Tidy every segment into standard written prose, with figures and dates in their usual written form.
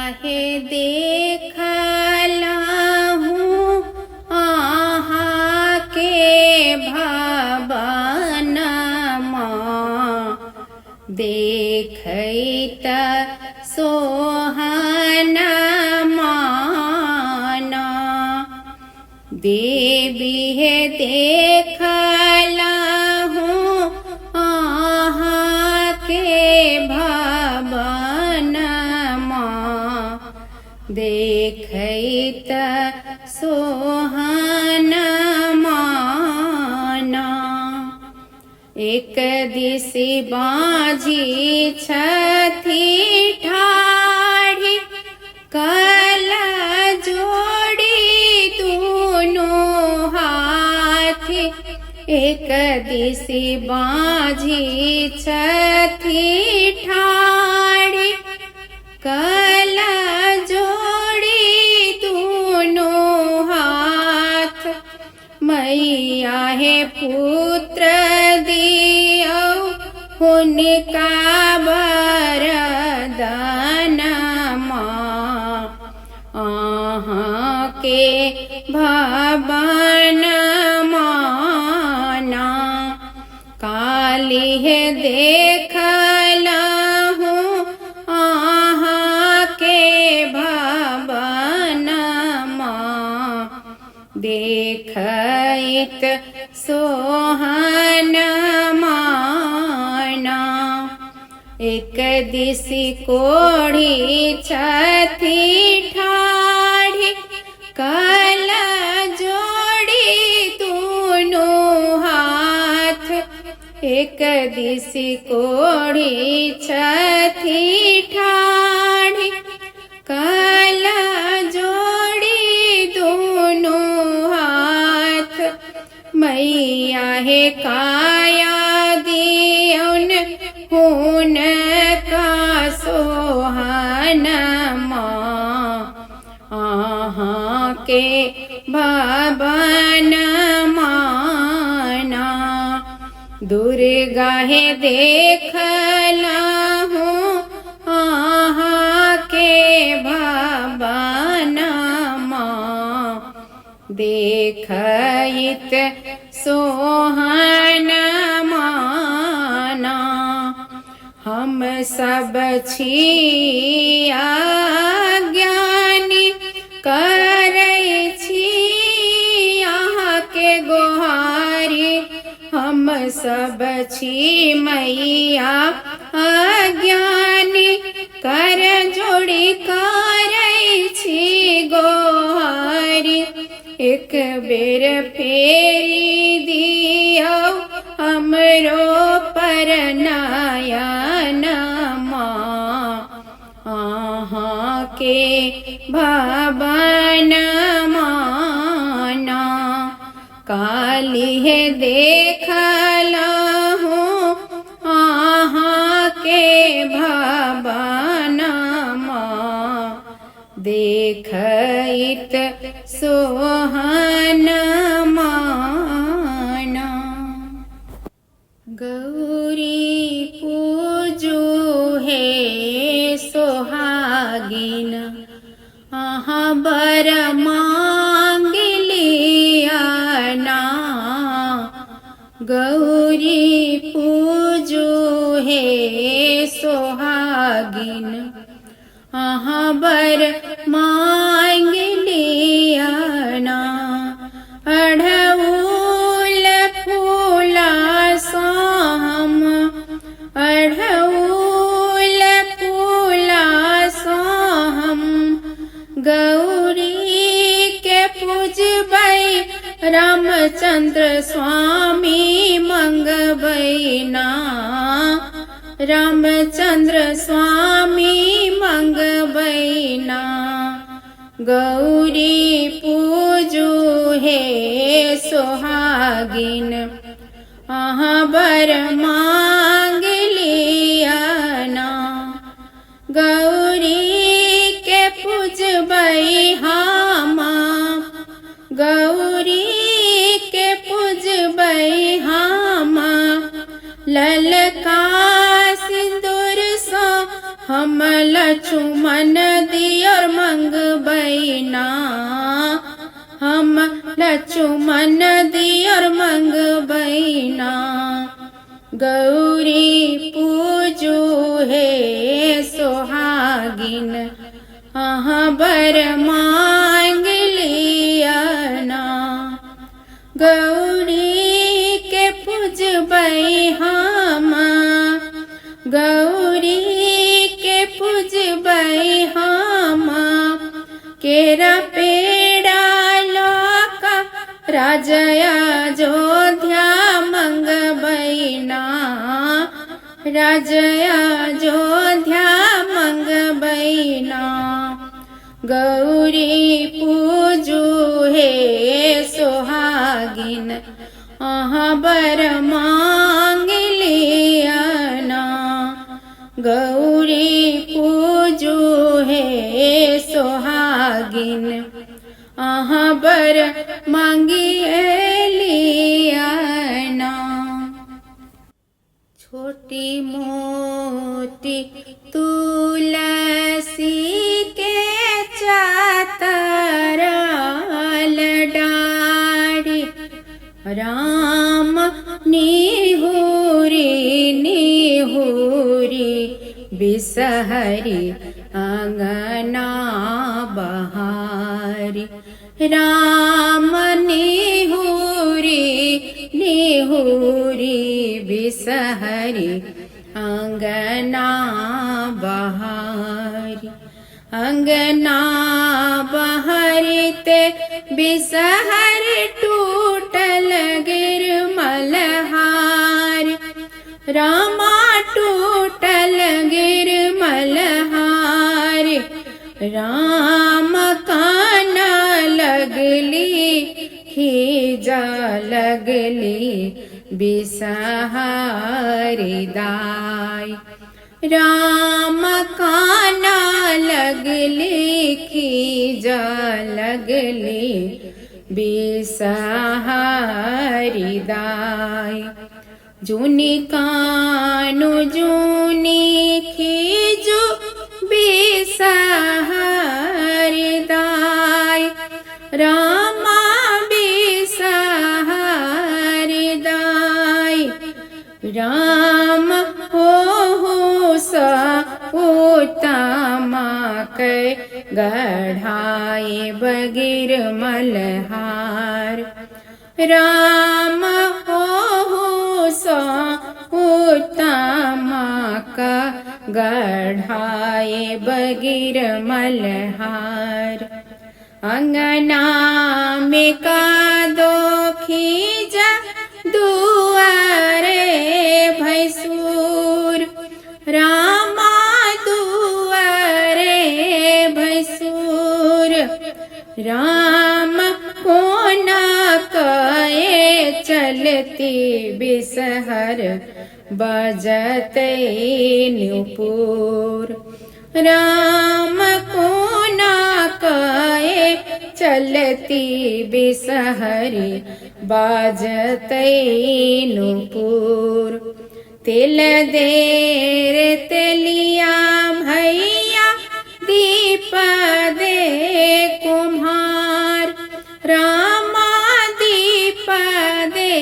आहे देखला हूँ आहा के भवनमा देखैत सोहन माना देवी है देखला हूँ आहा के भवनमा देखैत सोहन माना एक दिसी बाजी छथी ठाढ़ी कला जोड़ी दोनों हाथ एक दिसी बाजी छथी ठाढ़ी कला जोड़ी दोनों हाथ मैया है पुत्र दियो हुनका वरदानमा आहाँ के भवनमा ना काली है देखला हूँ आहाँ के भवनमा देखैत सोहन माना एक दिसी कोढ़ी छथी ठाढ़ी कला जोड़ी दोनों हाथ एक दिसी कोढ़ी छथी ठाढ़ी कला जोड़ी दोनों हाथ मैया है काया दियौन हुन का सोहन आहाँ के भवनमा ना दुर्गा है देखला हूँ आहाँ के भवनमा देखैत सोहन माना हम सब छी अज्ञानी करै छी आहाँ के गोहारी हम सब छी मैया अज्ञानी कर जोड़ी करै छी गोहारी एक बेर फेरी दियो हमरो पर नयनमा आहाँ के भवनमा ना काली है देखला हूँ आहाँ के भवनमा देखैत सोहन माना गौरी पूजू है सोहागिन आहाँ बर मांग लिया ना गौरी पूजू है सोहागिन आहाँ बर मांग लिया ना अढ़ऊल फूला सोहम अढ़ऊल फूला सोहम गौरी के पूजबै रामचंद्र स्वामी मंगबै ना रामचंद्र स्वामी मंगबै ना गौरी पूजू है सोहागिन आहाँ बर मांग लिया ना गौरी के पूजबै हामा गौरी के पूजबै हामा ललका सिंदूर सो हम लक्ष्मण दियर मंगबैना हम लक्ष्मण दियर मंगबैना गौरी पूजू हे सोहागिन अहाँ बर मांग लियना गौरी के पूजबै हम गौरी के पूजबै हम केरा पेड़ा लोका राजया अयोध्या मंगबैना राजया अयोध्या मंगबैना गौरी पूजू हे सोहागिन अहाँ बर मांग लियना गौरी पूजू हे सोहागिन अहाँ बर मांगी लियना छोटी मोटी तुलसी के चातरल डाढ़ी राम निहुरी निहुरी बिसहरी अंगना बहारी राम निहुरी निहुरी बिसहरी अंगना बहारी अंगना बहरते बिसहर टूटल गिरमलहार रामा टूटल गिरमलहार राम काना लगली खीजा लगली बिसहारी दाई राम काना लगली खीजा लगली बिसहारी दाई जूनी कानु जूनी खीजू बिसहारी दाई रामा बिसहारी दाई राम हो सा उत्तमा के गढ़ाए बगिर मलहार राम हो सा उत्तमा का गढ़ाए बगिर मलहार अंगना में का दो खीजा दुआरे भैसूर रामा दुआरे भैसूर राम कोना कए चलती बिसहर बजते नुपुर राम कोना कए चलती बिसहरी बाजते नुपुर तिल देर तेलिया भैया दीप दे कुम्हार रामा दीप दे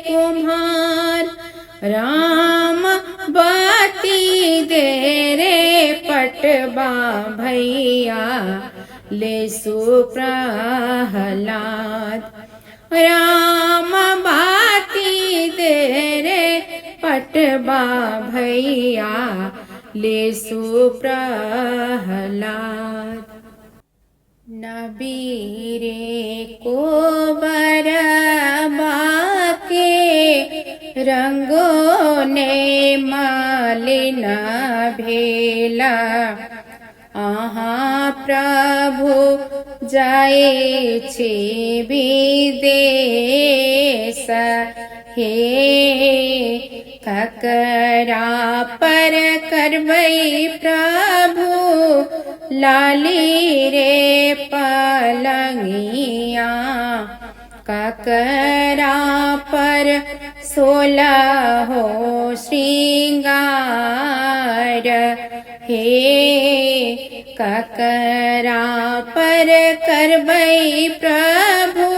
कुम्हार राम बाती दे रे पटबा भैया ले सुप्रहलाद राम बाती दे रे पटबा भैया ले सुप्रहलाद नबीरे को बरबा के रंगों ने मालिन भेला आहा प्रभु जाए छे विदेश हे ककरा पर करबै प्रभु लाली रे पलंगिया ककरा पर 16 हो श्रृंगार हे ककरा पर करबै प्रभु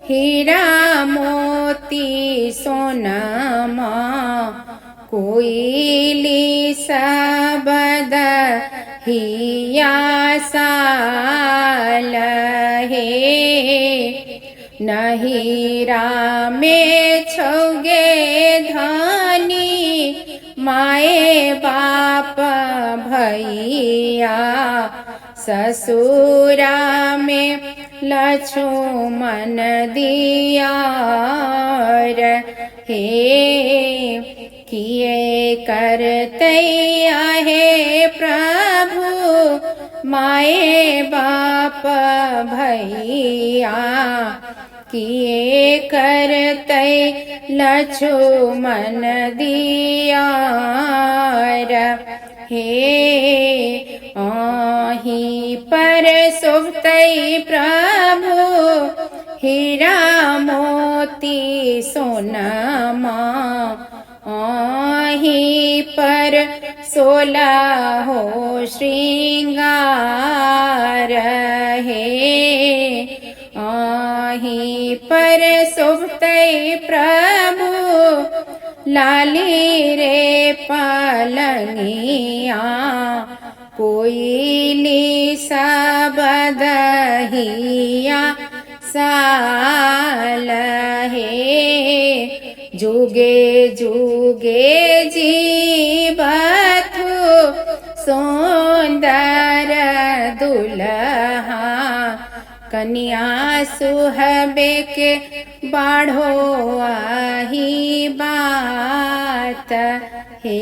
हीरा मोती सोनमा कोइली सबद हिया साल हे नहीरा में छौगे धानी माए बाप भैया ससुरा में लक्ष्मण दियार हे किए करते आहे प्रभु माए बाप भैया किए करते लक्ष्मण दियार हे आही पर सुभते प्रभु हीरा मोती सोनमा आही पर 16 हो श्रृंगार हे आही पर सुभते प्रभु लाली रे पालंगिया कोइली सबद हिया साल हे जुगे जुगे जीवथु सुंदर दुल्हा कन्या सुहबे के बाढ़ो आही बात हे